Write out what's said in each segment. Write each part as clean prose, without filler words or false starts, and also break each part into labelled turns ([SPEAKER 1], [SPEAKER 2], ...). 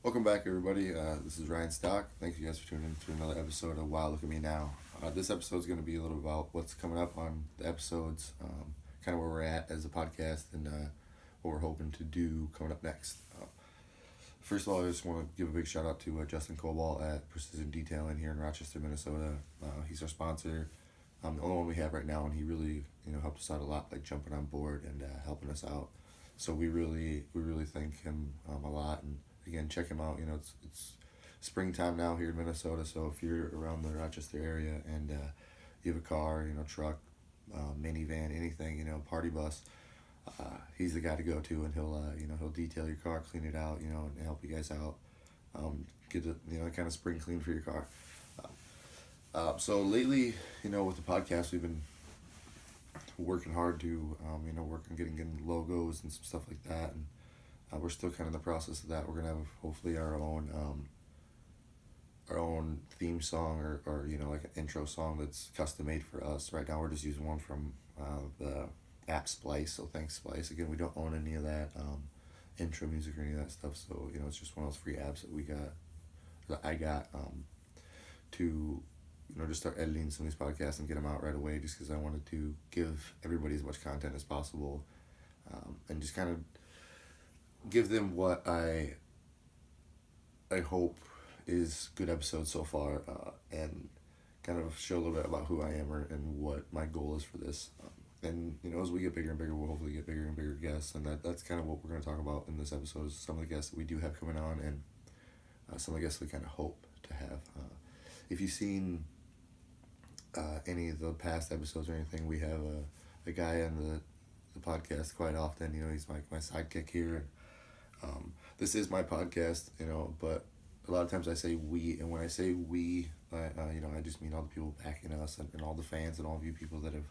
[SPEAKER 1] Welcome back, everybody. This is Ryan Stock. Thank you guys for tuning in to another episode of Wow, Look at Me Now. This episode is going to be a little about what's coming up on the episodes, kind of where we're at as a podcast, and what we're hoping to do coming up next. First of all, I just want to give a big shout out to Justin Cobalt at Precision Detailing here in Rochester, Minnesota. He's our sponsor, the only one we have right now, and he really helped us out a lot, like jumping on board and helping us out. So we really thank him a lot. And again, check him out. It's springtime now here in Minnesota, so if you're around the Rochester area and you have a car, truck, minivan, anything, party bus, he's the guy to go to, and he'll detail your car, clean it out, and help you guys out. Get the kind of spring clean for your car. So lately, with the podcast, we've been working hard to work on getting logos and some stuff like that, and we're still kind of in the process of that. We're gonna have hopefully our own theme song or like an intro song that's custom made for us. Right now we're just using one from the app Splice. So thanks Splice. Again, we don't own any of that intro music or any of that stuff. So it's just one of those free apps that I got to just start editing some of these podcasts and get them out right away. Just because I wanted to give everybody as much content as possible, and just kind of give them what I hope is good episodes so far, and kind of show a little bit about who I am and what my goal is for this. And as we get bigger and bigger, we'll hopefully get bigger and bigger guests, and that's kind of what we're going to talk about in this episode. Is some of the guests that we do have coming on, and some of the guests we kind of hope to have. If you've seen any of the past episodes or anything, we have a guy on the podcast quite often. He's my sidekick here. This is my podcast, but a lot of times I say we, and when I say we, I just mean all the people backing us, and all the fans and all of you people that have,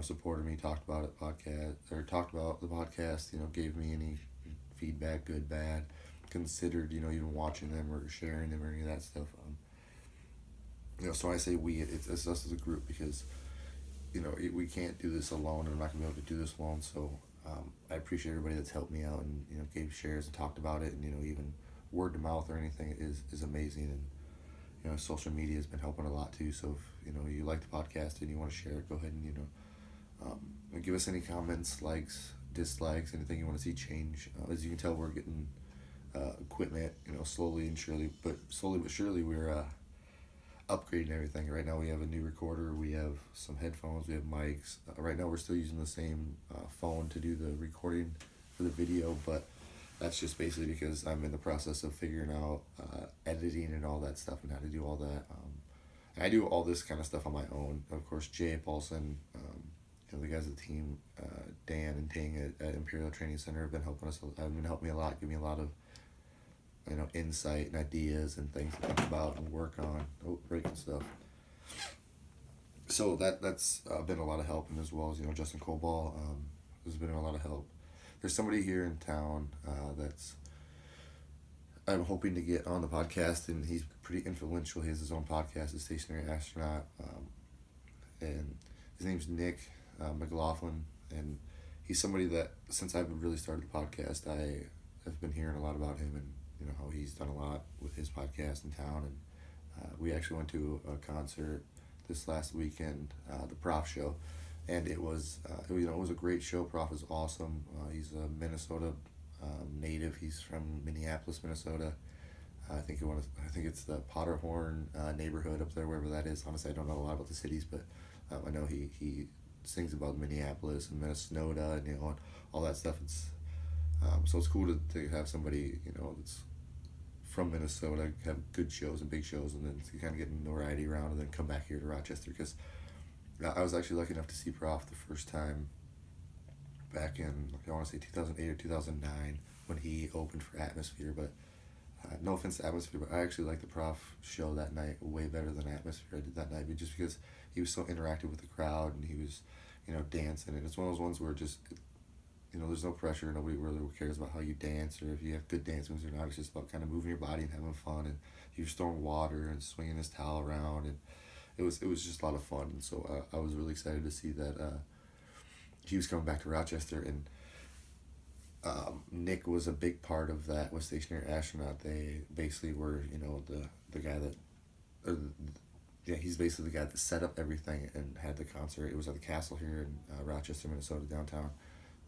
[SPEAKER 1] supported me, talked about the podcast, gave me any feedback, good, bad, considered, even watching them or sharing them or any of that stuff. So when I say we, it's us as a group, because, we can't do this alone, and I'm not going to be able to do this alone. So I appreciate everybody that's helped me out and, gave shares and talked about it, and, even word to mouth or anything is amazing. And, social media has been helping a lot too. So if, you like the podcast and you want to share it, go ahead and, give us any comments, likes, dislikes, anything you want to see change. As you can tell, we're getting equipment, slowly but surely we're upgrading everything. Right now we have a new recorder, we have some headphones, we have mics. Right now we're still using the same phone to do the recording for the video, but that's just basically because I'm in the process of figuring out editing and all that stuff and how to do all that. And I do all this kind of stuff on my own. Of course, Jay Paulson, the guys at the team, Dan and Ting at Imperial Training Center have been helping me a lot, give me a lot of insight and ideas and things to think about and work on, breaking stuff. So that's been a lot of help, and as well as Justin Cobalt has been a lot of help. There's somebody here in town that's I'm hoping to get on the podcast, and he's pretty influential. He has his own podcast, The Stationary Astronaut, and his name's Nick McLaughlin, and he's somebody that since I've really started the podcast, I have been hearing a lot about him, and how he's done a lot with his podcast in town. And we actually went to a concert this last weekend, the Prof show, and it was it was a great show. Prof is awesome. He's a Minnesota native. He's from Minneapolis, Minnesota. I think it's the Potterhorn neighborhood up there, wherever that is. Honestly, I don't know a lot about the cities, but I know he sings about Minneapolis and Minnesota and all that stuff. It's so it's cool to have somebody that's from Minnesota have good shows and big shows, and then to kind of get notoriety around, and then come back here to Rochester, because I was actually lucky enough to see Prof the first time back in, I want to say 2008 or 2009 when he opened for Atmosphere. But no offense to Atmosphere, but I actually liked the Prof show that night way better than Atmosphere I did that night, just because he was so interactive with the crowd, and he was dancing, and it's one of those ones where just there's no pressure. Nobody really cares about how you dance or if you have good dance moves or not. It's just about kind of moving your body and having fun. And he was throwing water and swinging his towel around, and it was just a lot of fun. And so I was really excited to see that he was coming back to Rochester. And Nick was a big part of that with Stationary Astronaut. They basically were, the guy that, or yeah, he's basically the guy that set up everything and had the concert. It was at the Castle here in Rochester, Minnesota, downtown.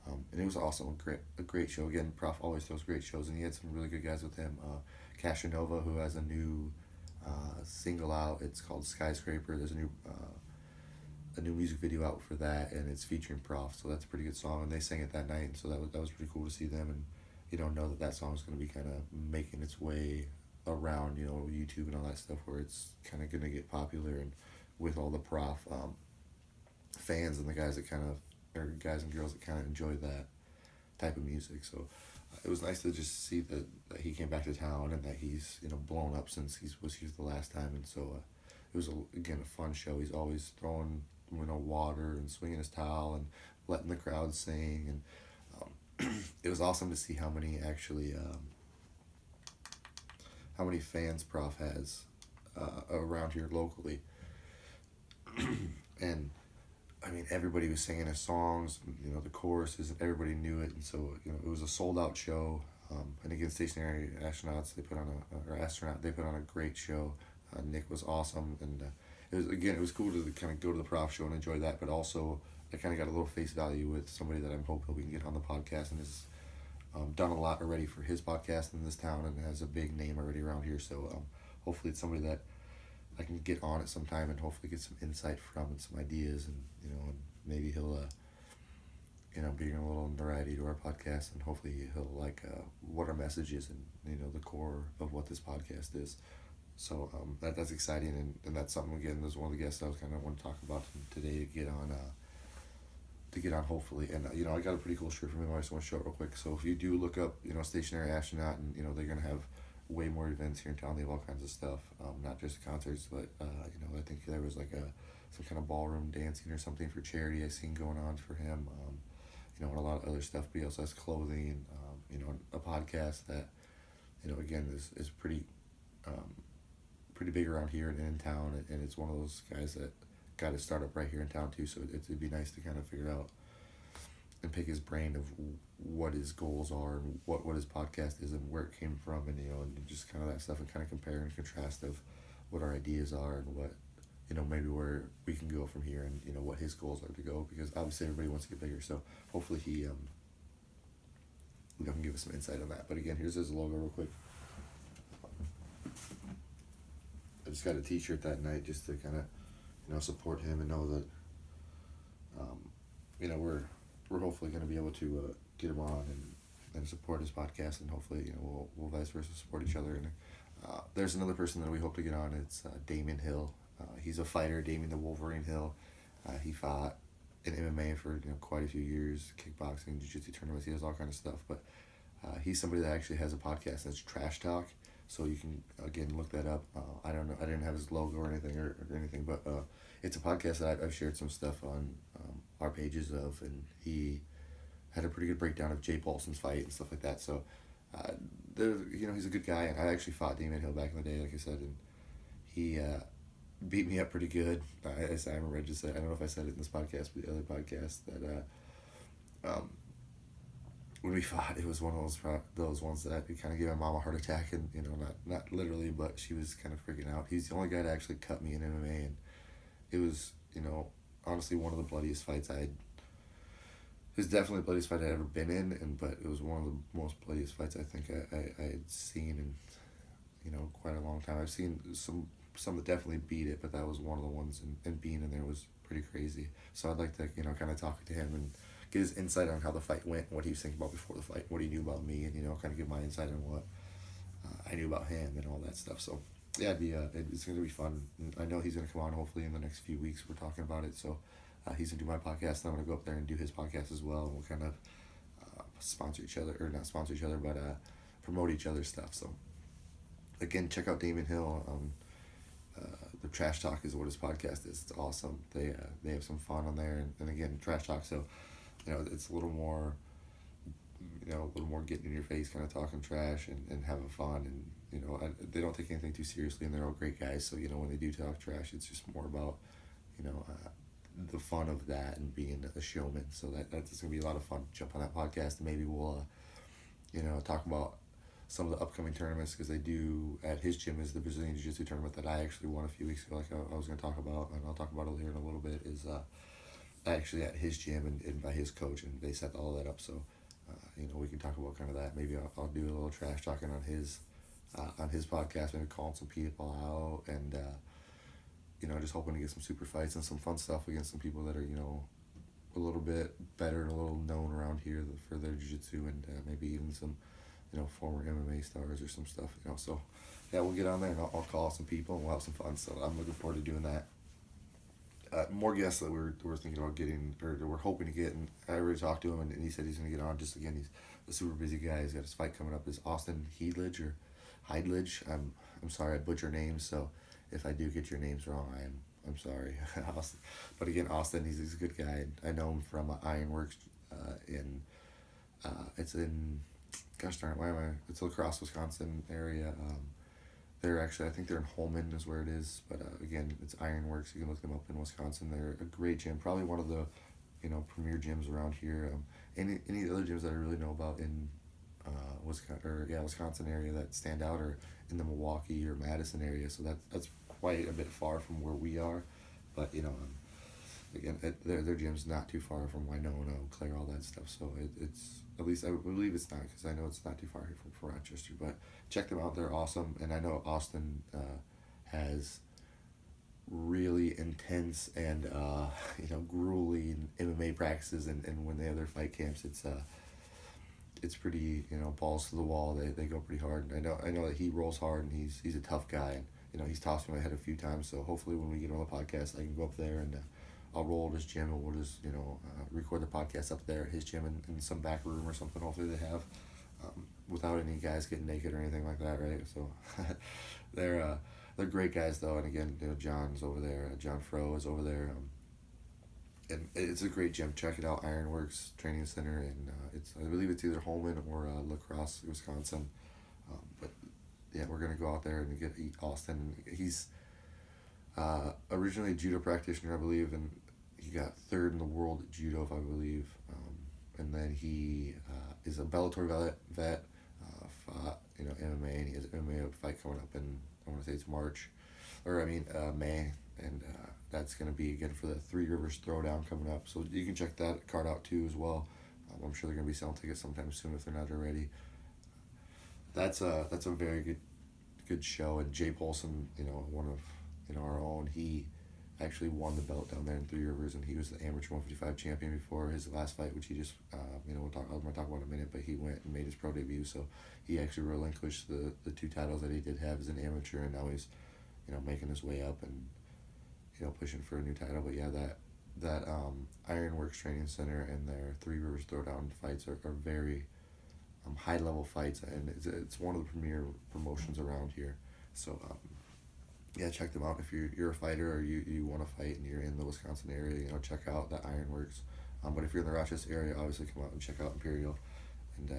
[SPEAKER 1] And it was awesome, a great show. Again, Prof always throws great shows, and he had some really good guys with him. Cashanova, who has a new single out. It's called Skyscraper. There's a new music video out for that, and it's featuring Prof. So that's a pretty good song, and they sang it that night, and so that was pretty cool to see them, and know that song is going to be kind of making its way around YouTube and all that stuff, where it's kind of going to get popular, and with all the Prof fans and the guys that kind of or guys and girls that kind of enjoy that type of music. So it was nice to just see that he came back to town and that he's blown up since he was here the last time, and so it was again a fun show. He's always throwing water and swinging his towel and letting the crowd sing, and it was awesome to see how many fans Prof has around here locally. And I mean, everybody was singing his songs, the choruses, and everybody knew it, and so it was a sold out show. And again, Stationary Astronauts, they put on a great show. Nick was awesome, and it was cool to kind of go to the Prof show and enjoy that, but also I kind of got a little face value with somebody that I'm hoping we can get on the podcast, and has done a lot already for his podcast in this town and has a big name already around here. So hopefully it's somebody that I can get on at some time and hopefully get some insight from and some ideas, and and maybe he'll bring a little variety to our podcast, and hopefully he'll like what our message is and the core of what this podcast is. So that's exciting, and that's something, again, there's one of the guests I was kind of want to talk about today to get on hopefully. And I got a pretty cool shirt from him. I just want to show it real quick. So if you do look up Stationary Astronaut, and they're gonna have way more events here in town. They have all kinds of stuff, not just concerts, but I think there was like some kind of ballroom dancing or something for charity I seen going on for him, and a lot of other stuff. But he also has clothing, a podcast that again is pretty big around here and in town, and it's one of those guys that got his startup right here in town too. So it'd be nice to kind of figure out and pick his brain of what his goals are and what his podcast is and where it came from, and and just kind of that stuff, and kind of compare and contrast of what our ideas are and what maybe where we can go from here, and what his goals are to go, because obviously everybody wants to get bigger. So hopefully he can give us some insight on that. But again, here's his logo real quick. I just got a t-shirt that night just to kind of support him and know that we're hopefully going to be able to get him on and support his podcast, and hopefully we'll vice versa support each other. And there's another person that we hope to get on. It's Damon Hill. He's a fighter, Damon the Wolverine Hill. He fought in MMA for quite a few years, kickboxing, jiu-jitsu tournaments. He does all kind of stuff, but he's somebody that actually has a podcast that's Trash Talk. So you can again look that up. I don't know. I didn't have his logo or anything, but it's a podcast that I've shared some stuff on our pages of, and he had a pretty good breakdown of Jay Paulson's fight and stuff like that. So, he's a good guy, and I actually fought Damon Hill back in the day, like I said, and he beat me up pretty good. I remember I just said, I don't know if I said it in this podcast, but the other podcast, that when we fought, it was one of those ones that kind of gave my mom a heart attack, and not literally, but she was kind of freaking out. He's the only guy to actually cut me in MMA, and it was honestly one of the bloodiest fights it was definitely the bloodiest fight I'd ever been in, but it was one of the most bloodiest fights I think I had seen in quite a long time. I've seen some that definitely beat it, but that was one of the ones, and being in there was pretty crazy. So I'd like to kind of talk to him and get his insight on how the fight went, what he was thinking about before the fight, what he knew about me, and kind of give my insight on what I knew about him and all that stuff. So yeah, it's going to be fun. I know he's going to come on hopefully in the next few weeks. We're talking about it, so he's going to do my podcast, and I'm going to go up there and do his podcast as well, and we'll kind of sponsor each other, or not sponsor each other, but promote each other's stuff. So again, check out Damon Hill. The Trash Talk is what his podcast is. It's awesome. They have some fun on there, and again, Trash Talk. So it's a little more getting in your face, kind of talking trash and having fun, and they don't take anything too seriously, and they're all great guys. So when they do talk trash, it's just more about the fun of that and being a showman. So that's gonna be a lot of fun. Jump on that podcast, and maybe we'll talk about some of the upcoming tournaments, because they do at his gym is the Brazilian Jiu Jitsu tournament that I actually won a few weeks ago. Like I was going to talk about, and I'll talk about it here in a little bit. Is actually at his gym and by his coach, and they set all that up. So we can talk about kind of that. Maybe I'll do a little trash talking on his podcast. Maybe calling some people out, and just hoping to get some super fights and some fun stuff against some people that are a little bit better and a little known around here for their jiu-jitsu, and maybe even some former MMA stars or some stuff. So yeah, we'll get on there and I'll call some people and we'll have some fun. So I'm looking forward to doing that. More guests that we're thinking about getting, or we're hoping to get, and I already talked to him, and he said he's going to get on. Just again, he's a super busy guy. He's got his fight coming up. Is Austin Heidlich or Heidlich? I'm sorry, I butcher names, so if I do get your names wrong, I'm sorry. Austin. But again, Austin, he's a good guy. I know him from Ironworks it's in, gosh darn it, why am I? It's La Crosse, Wisconsin area. They're actually, I think they're in Holman is where it is, but again, it's Ironworks. You can look them up in Wisconsin. They're a great gym, probably one of the, premier gyms around here. Any other gyms that I really know about in Wisconsin area that stand out are in the Milwaukee or Madison area. So that's quite a bit far from where we are, but again, their gym's not too far from Winona, Eau Claire, all that stuff. So it's, at least I believe it's not, because I know it's not too far here from Rochester. But check them out; they're awesome. And I know Austin has really intense and grueling MMA practices, and when they have their fight camps, it's pretty balls to the wall. They go pretty hard. And I know that he rolls hard, and he's a tough guy, and he's tossed me my head a few times. So hopefully when we get on the podcast, I can go up there and I'll roll to his gym, and we'll just record the podcast up there at his gym in some back room or something. Hopefully they have, without any guys getting naked or anything like that, right? So they're great guys though, and again, John's over there, John Fro is over there, and it's a great gym. Check it out, Ironworks Training Center, and I believe it's either Holman or La Crosse, Wisconsin. But yeah, we're gonna go out there and eat Austin. He's originally a judo practitioner, I believe, and he got third in the world at judo, if I believe. And then he is a Bellator vet, fought MMA, and he has an MMA fight coming up in, I want to say it's May, and that's going to be again for the Three Rivers Throwdown coming up. So you can check that card out too as well. I'm sure they're going to be selling tickets sometime soon if they're not already. That's a very good show. And Jay Polson, one of our own, he actually won the belt down there in Three Rivers, and he was the amateur 155 champion before his last fight, which he just I'm going to talk about in a minute. But he went and made his pro debut, so he actually relinquished the two titles that he did have as an amateur, and now he's making his way up and pushing for a new title. But yeah, that Ironworks Training Center and their Three Rivers Throwdown fights are very high level fights, and it's one of the premier promotions around here. So yeah, check them out if you're a fighter or you want to fight and you're in the Wisconsin area. Check out the Ironworks. But if you're in the Rochester area, obviously come out and check out Imperial. And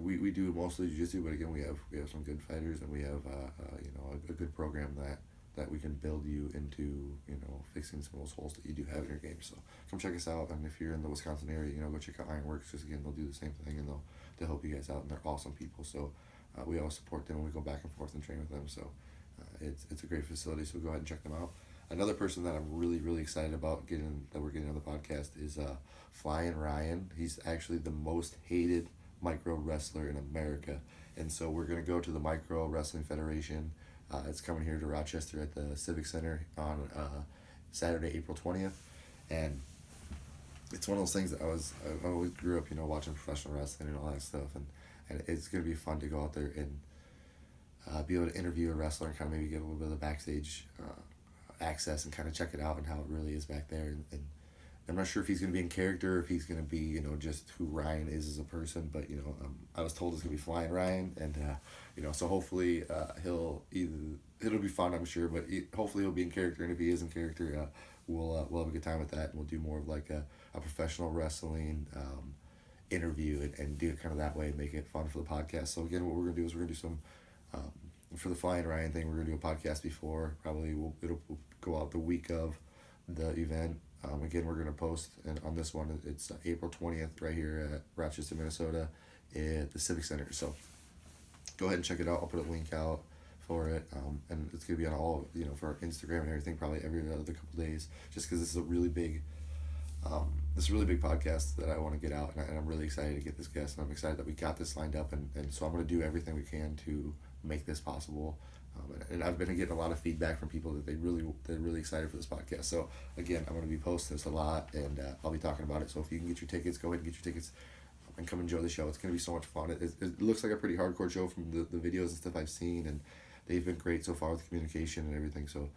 [SPEAKER 1] we do mostly jiu-jitsu, but again, we have some good fighters, and we have a good program that we can build you into fixing some of those holes that you do have in your game. So come check us out, and if you're in the Wisconsin area, go check out Ironworks, because again, they'll do the same thing, and they'll help you guys out, and they're awesome people. So we always support them, and we go back and forth and train with them. So it's a great facility, so go ahead and check them out. Another person that I'm really, really excited about we're getting on the podcast is Flying Ryan. He's actually the most hated micro wrestler in America, and so we're going to go to the Micro Wrestling Federation. It's coming here to Rochester at the Civic Center on Saturday, April 20th, and it's one of those things that I always grew up watching professional wrestling and all that stuff, and it's going to be fun to go out there and be able to interview a wrestler and kind of maybe get a little bit of the backstage access and kind of check it out and how it really is back there. And I'm not sure if he's going to be in character, or if he's going to be, just who Ryan is as a person. But, I was told it's going to be Flying Ryan. And, so hopefully it'll be fun, I'm sure. But hopefully he'll be in character. And if he is in character, we'll have a good time with that. And we'll do more of like a professional wrestling interview and do it kind of that way and make it fun for the podcast. So, again, what we're going to do is we're going to do some... for the Flying Ryan thing, we're going to do a podcast before. Probably it'll go out the week of the event. Again, we're going to post, and on this one, it's April 20th right here at Rochester, Minnesota. at the Civic Center. So go ahead and check it out. I'll put a link out for it, and it's gonna be on all, for Instagram and everything, probably every other couple days, just because this is a really big podcast that I want to get out, and I'm really excited to get this guest, and I'm excited that we got this lined up, and so I'm going to do everything we can to make this possible. And I've been getting a lot of feedback from people that they're really excited for this podcast. So again, I'm going to be posting this a lot, and I'll be talking about it. So if you can get your tickets, go ahead and get your tickets, and come enjoy the show. It's going to be so much fun. It looks like a pretty hardcore show from the videos and stuff I've seen, and they've been great so far with communication and everything. So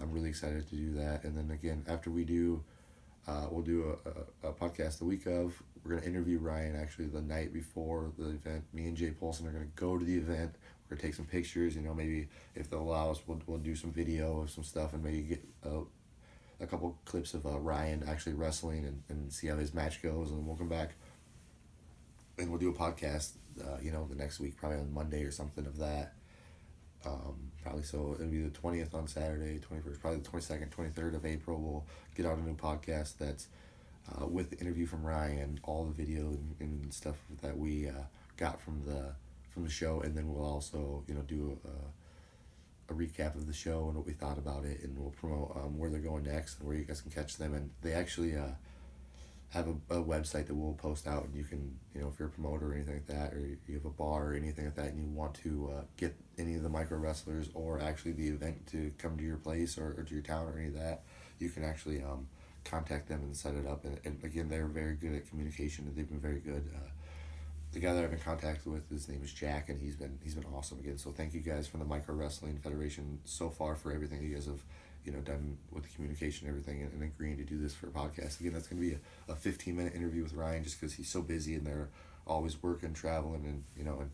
[SPEAKER 1] I'm really excited to do that. And then again, after we do, we'll do a podcast the week of. We're going to interview Ryan actually the night before the event. Me and Jay Polson are going to go to the event. We're going to take some pictures, maybe if they'll allow us, we'll do some video of some stuff, and maybe get a couple clips of Ryan actually wrestling, and see how his match goes, and we'll come back and we'll do a podcast, the next week, probably on Monday or something of that. Probably, so it'll be the 20th on Saturday, 21st, probably the 22nd, 23rd of April. We'll get out a new podcast that's with the interview from Ryan, all the video and stuff that we got from the show, and then we'll also do a recap of the show and what we thought about it, and we'll promote where they're going next and where you guys can catch them. And they actually have a website that we'll post out, and you can, if you're a promoter or anything like that, or you have a bar or anything like that, and you want to get any of the micro wrestlers or actually the event to come to your place or to your town or any of that, you can actually contact them and set it up. And again, they're very good at communication, and they've been very good. The guy that I've been contacted with, his name is Jack, and he's been awesome again. So thank you guys from the Micro Wrestling Federation so far for everything you guys have done with the communication and everything, and agreeing to do this for a podcast. Again, that's going to be a 15-minute interview with Ryan, just because he's so busy and they're always working, traveling, and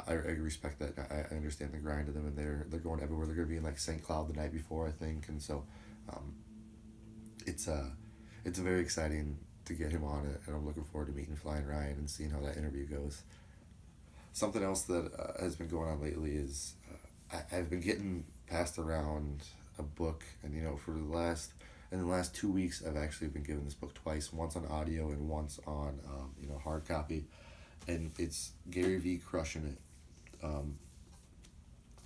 [SPEAKER 1] I respect that. I understand the grind of them, and they're going everywhere. They're going to be in like St. Cloud the night before, I think, and so it's very exciting to get him on it, and I'm looking forward to meeting Flying Ryan and seeing how that interview goes. Something else that has been going on lately is I've been getting passed around a book, and in the last 2 weeks I've actually been given this book twice, once on audio and once on hard copy, and it's Gary Vee Crushing It.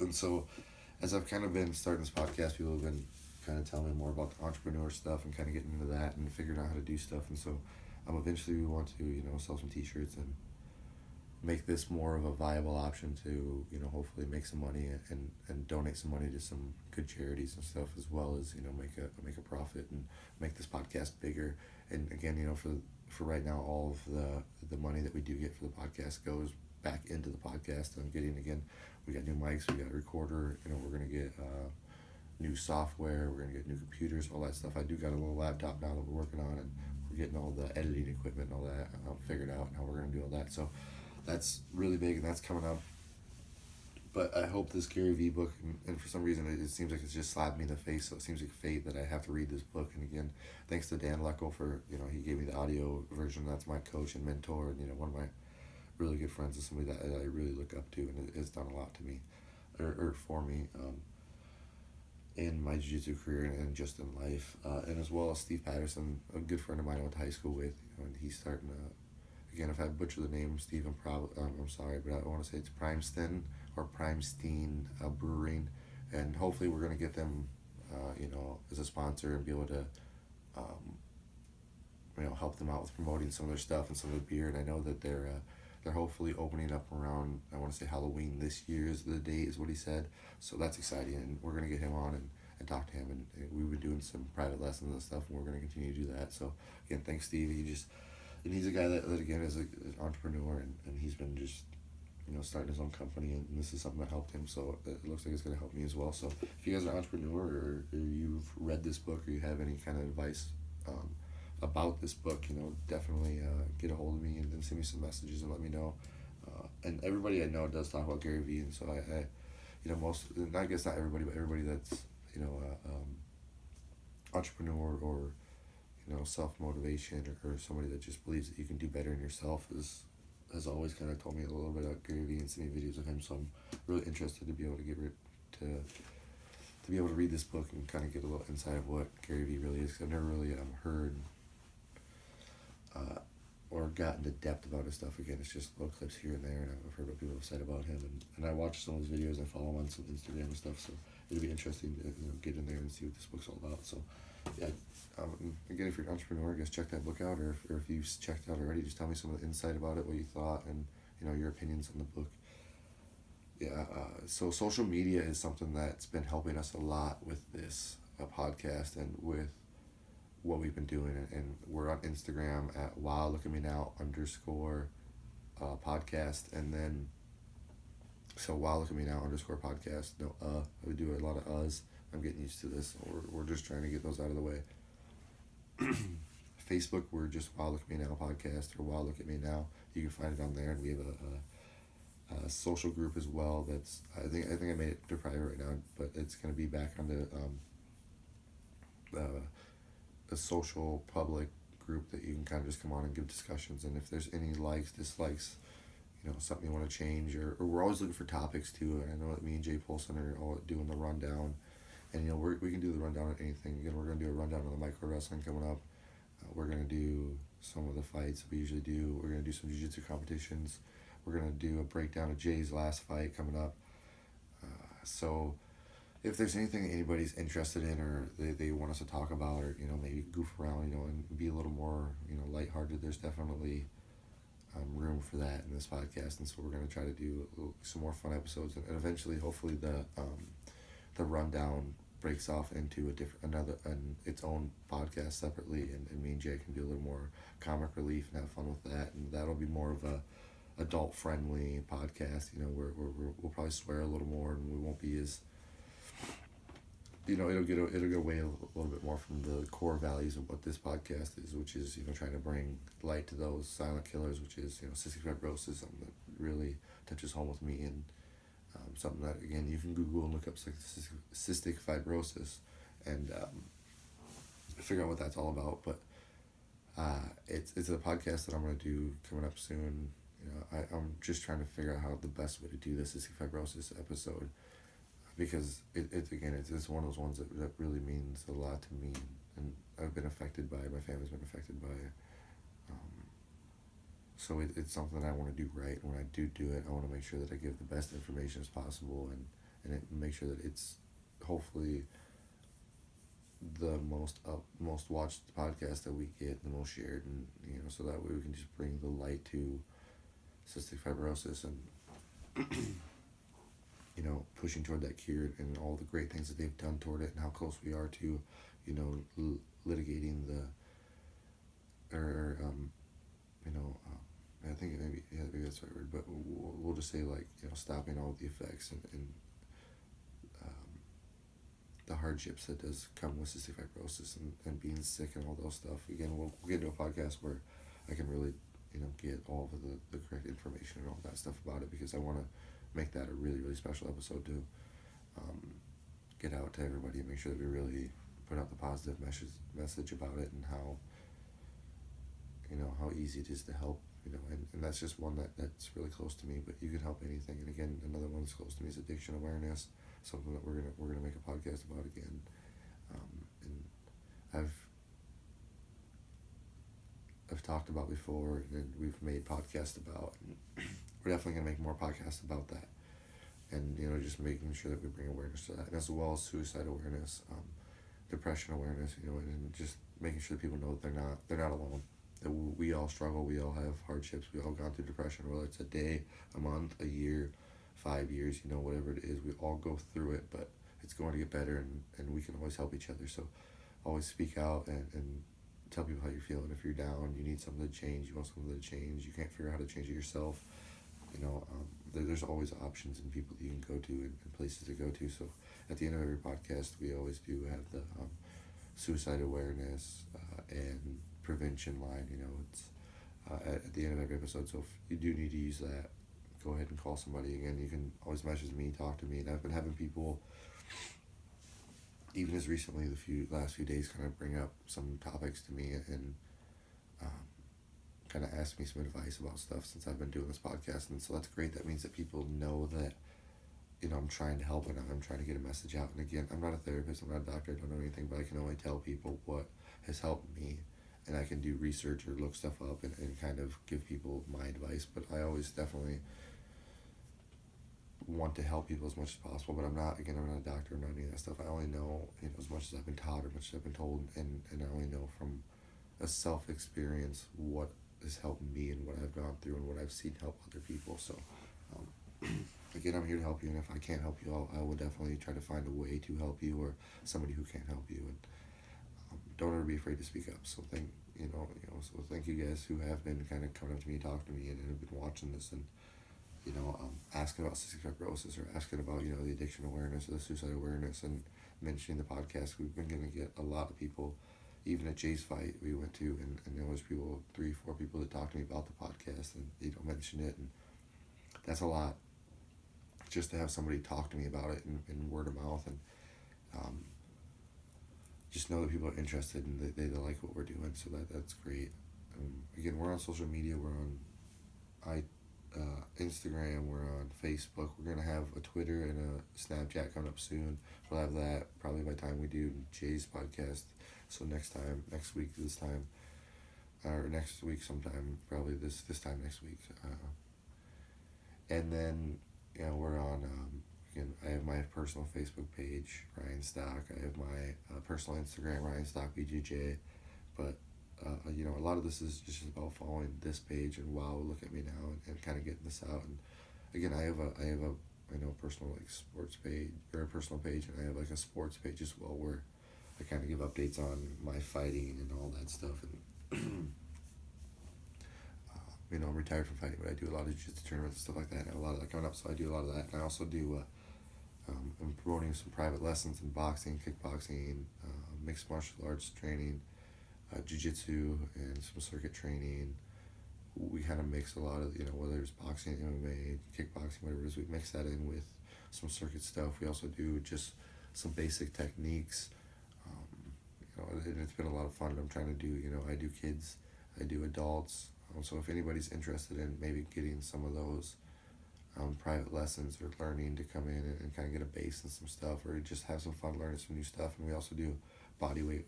[SPEAKER 1] And so as I've kind of been starting this podcast, people have been kind of telling me more about the entrepreneur stuff and kind of getting into that and figuring out how to do stuff. And so eventually we want to sell some t-shirts and make this more of a viable option to hopefully make some money and donate some money to some good charities and stuff, as well as make a profit and make this podcast bigger. And again, for right now, all of the money that we do get for the podcast goes back into the podcast. I'm getting, again, we got new mics, we got a recorder, we're gonna get new software, we're gonna get new computers, all that stuff. I do got a little laptop now that we're working on, and we're getting all the editing equipment and all that figured out, and how we're gonna do all that. So that's really big, and that's coming up. But I hope this Gary Vee book, and for some reason it seems like it's just slapped me in the face, so it seems like fate that I have to read this book. And again, thanks to Dan Leckel for, he gave me the audio version. That's my coach and mentor, and one of my really good friends, is somebody that I really look up to, and it has done a lot to me, or for me, in my jiu-jitsu career and just in life. And as well as Steve Patterson, a good friend of mine I went to high school with, and he's starting to, again, if I butcher the name, Steve, I'm sorry, but I want to say it's Primesteen Brewing, and hopefully we're going to get them, as a sponsor, and be able to, help them out with promoting some of their stuff and some of the beer. And I know that they're hopefully opening up around, I want to say Halloween this year is the date, is what he said. So that's exciting, and we're going to get him on and talk to him, and we've been doing some private lessons and stuff, and we're going to continue to do that. So again, thanks, Steve. And he's a guy that again is an entrepreneur, and he's been just starting his own company, and this is something that helped him, so it looks like it's going to help me as well. So if you guys are an entrepreneur, or you've read this book, or you have any kind of advice about this book, definitely get a hold of me and send me some messages and let me know. And everybody I know does talk about Gary Vee, and so I I guess not everybody, but everybody that's entrepreneur, or self-motivation, or somebody that just believes that you can do better in yourself has always kind of told me a little bit about Gary Vee and seen videos of him. So I'm really interested to be able to be able to read this book and kind of get a little insight of what Gary Vee really is. 'Cause I've never really heard or or got into depth about his stuff. Again, it's just little clips here and there, and I've heard what people have said about him, and I watch some of his videos. I follow him on some Instagram and stuff, so it'll be interesting to get in there and see what this book's all about. So, yeah, again, if you're an entrepreneur, I guess check that book out, or if you've checked it out already, just tell me some of the insight about it, what you thought, and your opinions on the book. Yeah, so social media is something that's been helping us a lot with this podcast and with what we've been doing, and we're on Instagram at wow look at me now _ podcast, and then so wow look at me now _ podcast. No, we do a lot of uhs. I'm getting used to this. We're just trying to get those out of the way. Facebook, we're just wow look at me now podcast, or wow look at me now. You can find it on there, and we have a social group as well. That's I think I made it to private right now, but it's gonna be back on a social public group that you can kind of just come on and give discussions. And if there's any likes, dislikes, something you want to change, or we're always looking for topics too. And I know that me and Jay Polson are all doing the rundown, and we can do the rundown on anything. Again, we're gonna do a rundown on the micro wrestling coming up. We're gonna do some of the fights we usually do. We're gonna do some jiu-jitsu competitions. We're gonna do a breakdown of Jay's last fight coming up. So if there's anything anybody's interested in, or they want us to talk about, or maybe goof around, and be a little more lighthearted, there's definitely room for that in this podcast. And so we're going to try to do some more fun episodes, and eventually hopefully the rundown breaks off into its own podcast separately, and me and Jay can do a little more comic relief and have fun with that, and that'll be more of a adult friendly podcast, where we'll probably swear a little more, and we won't be as it'll get away a little bit more from the core values of what this podcast is, which is trying to bring light to those silent killers, which is cystic fibrosis, something that really touches home with me, and something that, again, you can Google and look up cystic fibrosis and figure out what that's all about. But it's a podcast that I'm going to do coming up soon. I'm just trying to figure out how the best way to do this cystic fibrosis episode, because it's one of those ones that really means a lot to me, and I've been affected by it, my family's been affected by it. So it's something that I want to do right, and when I do it, I want to make sure that I give the best information as possible, and make sure that it's hopefully the most watched podcast that we get, the most shared, and so that way we can just bring the light to cystic fibrosis, and pushing toward that cure, and all the great things that they've done toward it, and how close we are to litigating I think maybe that's the right word, but we'll just say, like, stopping all the effects and the hardships that does come with cystic fibrosis, and being sick and all those stuff. Again, we'll get into a podcast where I can really get all of the correct information and all that stuff about it, because I want to make that a really, really special episode to get out to everybody, and make sure that we really put out the positive message about it, and how how easy it is to help, and that's just one that's really close to me. But you can help anything. And again, another one that's close to me is addiction awareness, something that we're gonna make a podcast about again. And I've talked about before, and we've made podcasts about, and we're definitely gonna make more podcasts about that, and just making sure that we bring awareness to that, and as well as suicide awareness, depression awareness, and just making sure that people know that they're not alone, that we all struggle, we all have hardships, we all gone through depression, whether it's a day, a month, a year, 5 years, whatever it is, we all go through it, but it's going to get better, and we can always help each other. So always speak out and tell people how you're feeling. If you're down, you need something to change, you want something to change, you can't figure out how to change it yourself, there's always options and people that you can go to, and places to go to. So at the end of every podcast, we always do have the suicide awareness and prevention line. It's at the end of every episode. So if you do need to use that, go ahead and call somebody. Again, you can always message me, talk to me, and I've been having people, even as recently last few days, kind of bring up some topics to me, and kind of ask me some advice about stuff since I've been doing this podcast. And so that's great. That means that people know that I'm trying to help, and I'm trying to get a message out. And again, I'm not a therapist, I'm not a doctor, I don't know anything, but I can only tell people what has helped me, and I can do research or look stuff up and kind of give people my advice. But I always definitely want to help people as much as possible. But I'm not a doctor. I'm not any of that stuff. I only know, as much as I've been taught or much as I've been told, and I only know from a self experience what has helped me and what I've gone through and what I've seen help other people. So, again, I'm here to help you, and if I can't help you, I will definitely try to find a way to help you or somebody who can help you. And don't ever be afraid to speak up. So thank you guys who have been kind of coming up to me, talking to me, and have been watching this and asking about cystic fibrosis or asking about the addiction awareness or the suicide awareness and mentioning the podcast. We've been going to get a lot of people. Even at Jay's fight we went to, and there was people, 3-4 people that talked to me about the podcast and mention it, and that's a lot. Just to have somebody talk to me about it in word of mouth, and just know that people are interested and they like what we're doing, so that's great. Again, we're on social media. We're on Instagram. We're on Facebook. We're gonna have a Twitter and a Snapchat coming up soon. We'll have that probably by the time we do Jay's podcast. So next week sometime, probably this time next week. And then we're on. Again, I have my personal Facebook page, Ryan Stock. I have my personal Instagram, Ryan Stock BJJ. But a lot of this is just about following this page and look at me now and kind of getting this out. And again, I have a personal sports page or a personal page, and I have a sports page as well where I kind of give updates on my fighting and all that stuff. And I'm retired from fighting, but I do a lot of jiu-jitsu tournaments and stuff like that. I have a lot of that coming up, so I do a lot of that. And I also do. I'm promoting some private lessons in boxing, kickboxing, mixed martial arts training, jiu-jitsu, and some circuit training. We kind of mix a lot of, whether it's boxing, MMA, kickboxing, whatever it is, we mix that in with some circuit stuff. We also do just some basic techniques. And it's been a lot of fun. I'm trying to do, I do kids, I do adults. So if anybody's interested in maybe getting some of those private lessons or learning to come in and kind of get a base and some stuff, or just have some fun learning some new stuff. And we also do body weight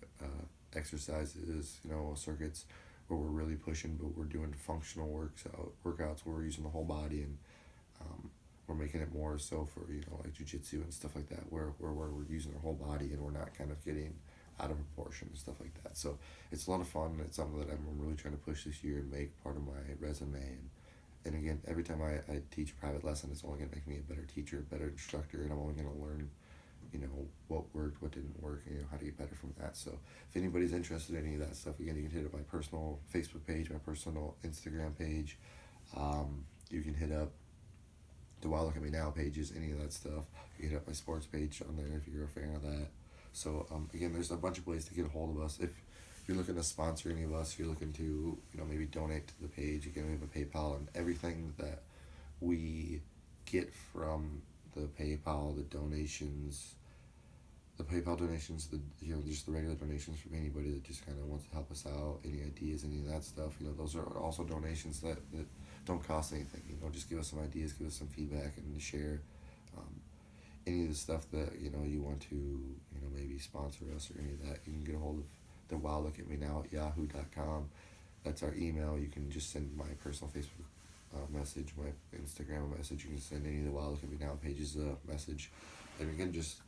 [SPEAKER 1] exercises, circuits where we're really pushing, but we're doing functional workouts where we're using the whole body, and we're making it more so for like jiu-jitsu and stuff like that, where we're using our whole body and we're not kind of getting out of proportion and stuff like that. So it's a lot of fun, and it's something that I'm really trying to push this year and make part of my resume. And again, every time I teach a private lesson, it's only going to make me a better teacher, a better instructor, and I'm only going to learn what worked, what didn't work, how to get better from that. So if anybody's interested in any of that stuff, again, you can hit up my personal Facebook page, my personal Instagram page. You can hit up the Wow Look At Me Now pages, any of that stuff. You can hit up my sports page on there if you're a fan of that. So again, there's a bunch of ways to get a hold of us. If you're looking to sponsor any of us, you're looking to maybe donate to the page, again, we have a PayPal, and everything that we get from the PayPal, the donations, just the regular donations from anybody that just kind of wants to help us out, any ideas, any of that stuff, those are also donations that don't cost anything. Just give us some ideas, give us some feedback, and share any of the stuff that you want to maybe sponsor us or any of that. You can get a hold of the Wow Look At Me Now at yahoo.com. That's our email. You can just send my personal Facebook message, my Instagram message. You can send any of the Wow Look At Me Now pages a message. And again, just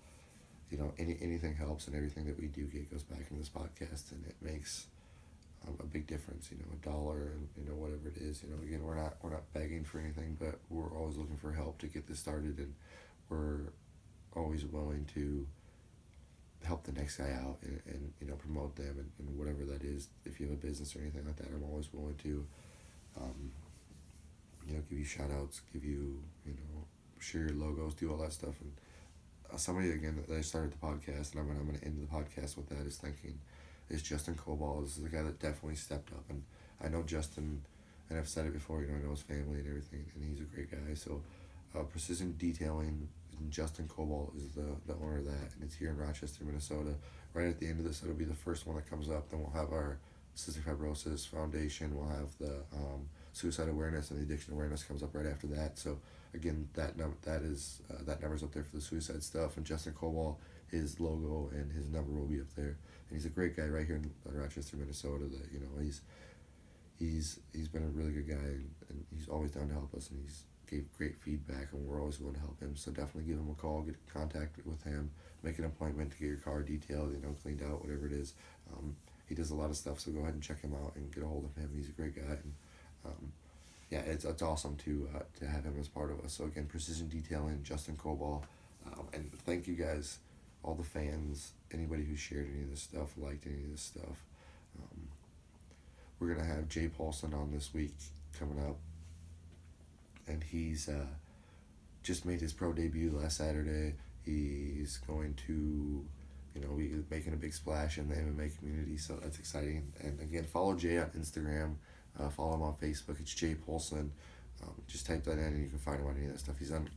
[SPEAKER 1] anything helps, and everything that we do get goes back into this podcast, and it makes a big difference. $1 and whatever it is. Again, we're not begging for anything, but we're always looking for help to get this started, and we're always willing to help the next guy out and promote them and whatever that is. If you have a business or anything like that, I'm always willing to give you shout outs, give you share your logos, do all that stuff. And somebody again that I started the podcast, and I'm gonna end the podcast with that, is Justin Cobalt. This is a guy that definitely stepped up, and I know Justin, and I've said it before, I know his family and everything, and he's a great guy. So Precision Detailing, Justin Cobalt is the owner of that, and it's here in Rochester, Minnesota. Right at the end of this, it'll be the first one that comes up. Then we'll have our Cystic Fibrosis Foundation. We'll have the suicide awareness, and the addiction awareness comes up right after that. So again, that number's up there for the suicide stuff. And Justin Cobalt his logo and his number will be up there. And he's a great guy right here in Rochester, Minnesota. That he's been a really good guy, and he's always down to help us, and he's gave great feedback, and we're always willing to help him. So definitely give him a call, get in contact with him, make an appointment to get your car detailed, cleaned out, whatever it is. He does a lot of stuff, so go ahead and check him out and get a hold of him. He's a great guy, and yeah, it's awesome to have him as part of us. So again, Precision Detailing, Justin Coball, and thank you guys, all the fans, anybody who shared any of this stuff, liked any of this stuff. We're gonna have Jay Paulson on this week coming up, and he's just made his pro debut last Saturday. He's going to, be making a big splash in the MMA community, so that's exciting. And again, follow Jay on Instagram, follow him on Facebook. It's Jay Paulson. Just type that in and you can find him on any of that stuff. He's on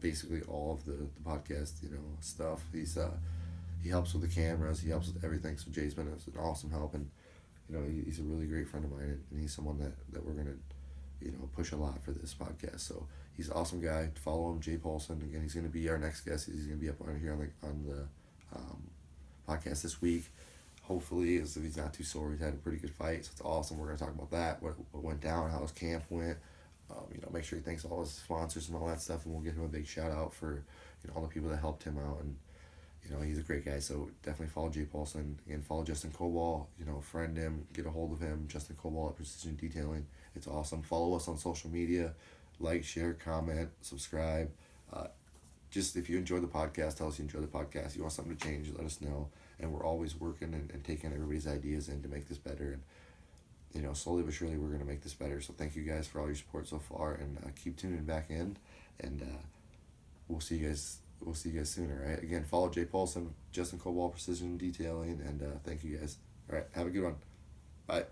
[SPEAKER 1] basically all of the podcast, stuff. He helps with the cameras. He helps with everything. So Jay's been an awesome help, and he's a really great friend of mine, and he's someone that we're gonna push a lot for this podcast. So he's an awesome guy. Follow him, Jay Paulson. Again, he's gonna be our next guest. He's gonna be up on here on the podcast this week. Hopefully, if he's not too sore, he's had a pretty good fight, so it's awesome. We're gonna talk about that, what went down, how his camp went. Make sure he thanks all his sponsors and all that stuff, and we'll give him a big shout out for all the people that helped him out. And he's a great guy, so definitely follow Jay Paulson and follow Justin Coball. Friend him, get a hold of him. Justin Coball at Precision Detailing. It's awesome. Follow us on social media, like, share, comment, subscribe. Just if you enjoy the podcast, tell us you enjoy the podcast. You want something to change, let us know. And we're always working and taking everybody's ideas in to make this better. And slowly but surely we're going to make this better. So thank you guys for all your support so far, and keep tuning back in, and we'll see you guys soon. All right, again, follow Jay Paulson, Justin Coball, Precision Detailing, and thank you guys. All right, have a good one. Bye.